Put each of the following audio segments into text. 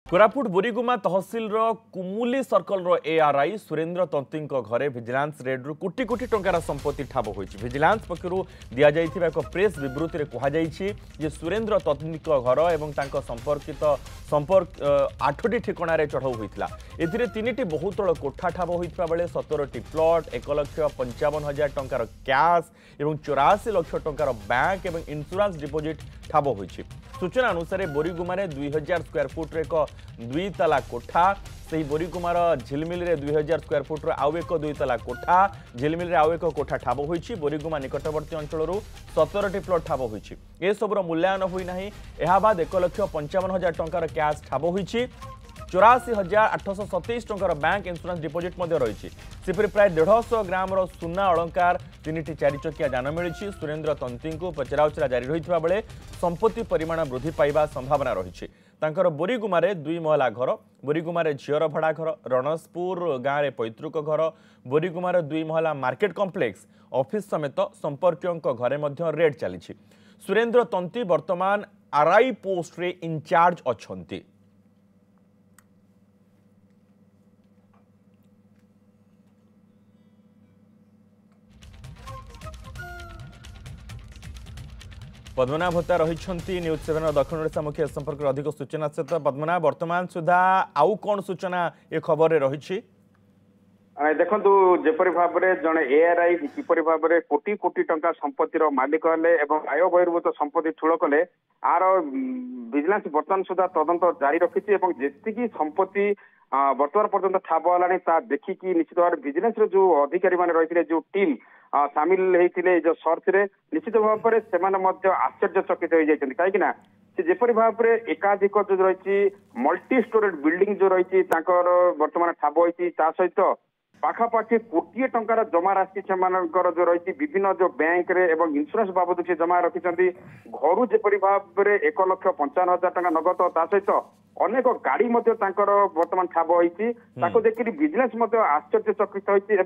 Koraput Boriguma tehsil कुमुली circle ARY Surendra तंती घरे vigilance रेड्रु कोटी कोटी टंकार संपत्ति ठाब होइछि। विजिलेंस पक्षरु दिया जाइथिबा एक प्रेस विवृत्ति रे कहा जाइछि जे सुरेन्द्र तंती घर एवं तांको संपर्क 8टी ठिकाणारे चढ़ाऊ होइथिला। एथिरे 3टी बहुतल कोठा ठाब होइथिबा बेले 17टी प्लॉट 1,55,000 टंकार कैश एवं 84 लाख टंकार बैंक एवं इंश्योरेंस डिपोजिट ठाब होइछि। सूचना अनुसार बोरीगुमारे 2000 स्क्वायर फुट एक 2 तला कोठा से बोरीगुमार झिलमिल 2000 स्क्वायर फुट आउ एक 2 तला कोठा झिलमिल आउ एक कोठा ठाब होइछि। बोरीगुमा निकटवर्ती अंचल 17टी प्लॉट ठाब होइछि। ए सबुर मूल्यांकन होई नाही। एहा बाद 1,55,000 टंकार कैश ठाब होइछि। 84,827 टंकार बैंक इंश्योरेंस डिपोजिट रही। सेपरी प्राय 150 ग्राम सुना अलंकार 3टी 4 चकिया जान मिली। सुरेन्द्र तंती को पचराउचरा जारी रही बेले संपत्ति परिमाण वृद्धि पाइबा संभावना रही। बोरीगुमारे 2 महला घर, बोरीगुमारे झीर भड़ा घर, रणसपुर गाँव में पैतृक घर, बोरीगुमार 2 महला मार्केट कॉम्प्लेक्स ऑफिस समेत संपर्क घरे रेड चली। सुरेन्द्र तंती वर्तमान आरआई पोस्ट रे इंचार्ज अच्छा। पद्मनाभ होता रही न्यूज 7 दक्षिण ओडिशा मुख्य संपर्क अधिक सूचना सहित। पद्मनाभ वर्तमान सुधा आउ कौन सूचना ए खबर रही? देखु जेपरी भाव में जड़े एआरआई किपरि भाव में कोटी कोटी टंका संपत्तिर मालिक हेले एवं आय बहिर्भूत संपत्ति ठूल कले आर विजिलेंस बर्तमान सुधा तदंत जारी रखी जी संपत्ति बर्तमान पर्यंत ठाब है देखिकी निश्चित भाव विजिलेंस जो अधिकारी मैंने रही जो टीम सामिल होते जो सर्च रे निश्चित भाव में से आश्चर्यचकित हो जाती कहीं जेपरी भाव में एकाधिक जो रही मल्टी स्टोरेज बिल्डिंग जो रही बर्तमान ठाब होती सहित पाखापाखि कोटी टंकार जमा राशि से जो रही विभिन्न जो बैंक रे एवं इंश्योरेंस बाबद से जमा रखिंट घर जेपरी भाव में 1,55,000 टंका नगद सहित अनेक गाड़ी बर्तमान ठाब होती देखिए विजिलेंस आश्चर्यचकित होती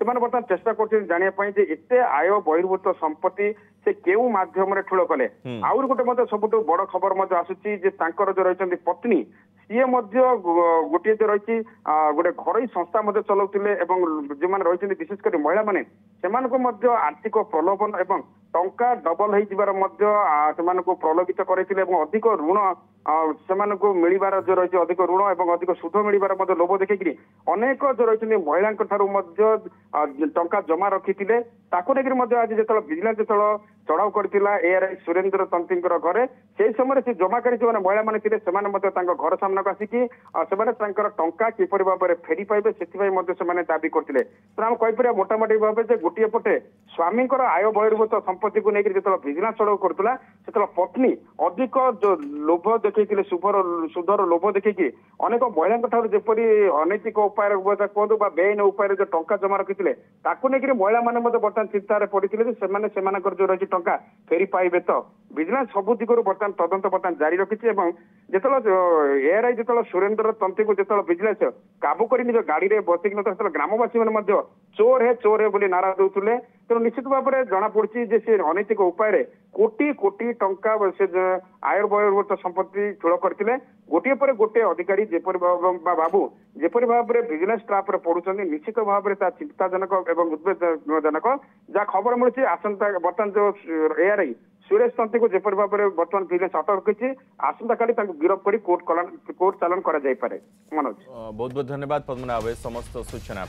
से बर्तमान चेष्टा कर एते आय बहिर्भूत संपत्ति से केउ माध्यम ठूल कले। आउर गोटे सबुठ बड़ खबर आसुची जो रही पत्नी सीए गोटे जो रही गोटे घर संस्था चलाउतिले जो मैंने रही विशेषकर महिला माने आर्थिक प्रलोभन एवं टंका डबल हो प्रलोभित करते अधिक ऋण से मिलबार जो रही अधिक ऋण और अधिक सुध मिलबार लोभ देखिए अनेक जो रही महिला टंका जमा रखी आज जो विजिलेंस जो चढ़ाऊ करथिला एआरआई सुरेन्द्र तंती घरे से समय से जमाकारी जो महिला माने घर सामना को आसिकी टंका किपर भाव में फेरी पाइबे से दाबी करते। तो आम कहीपर मोटामोटी भाव में गोटे पटे स्वामी आय बहिर्भूत संपत्ति को लेकर जो विजिलेंस चढ़ाऊ करुला से पत्नी अधिक जो लोभ देखते सुधर लोभ देखिए अनेक महिला जपरी अनैतिक उपाय कहतु बेआईन उपाय जो टंका जमा रखी महिला मैंने बर्तमान चिंतार पड़ते जो रही टंका फेरी पाइबे। तो विजिलेंस सबु दिगरु बर्तमान तदंत बर्तमान जारी रखी जो एआरआई जो सुरेन्द्र तंती को जो विजिलेंस काबू कर निज गाड़ी में बसिक ग्रामवासी मैंने चोर है बोली नारा दौले। तेणु निश्चित भाव में जना पड़ी से अनैतिक उपाय कोटी कोटी टंका से आय बहिर्भूत संपत्ति ठूल करते गोटे पर गोटे अधिकारी जेपरी बाबू जेपरी भाव में विजिलेंस ट्राप पड़ुं निश्चित भाव में चिंताजनक और उद्वेगजनक जहाँ खबर मिली आसंता बर्तमान जो एआरआई सुरेश तंती को जेपरी भाव में बर्तमान विजिलेंस अटक रखी आसंता काली गिरफ कर कोर्ट चालान करा मनोज बहुत बहुत धन्यवाद पद्मनाभ समस्त सूचना।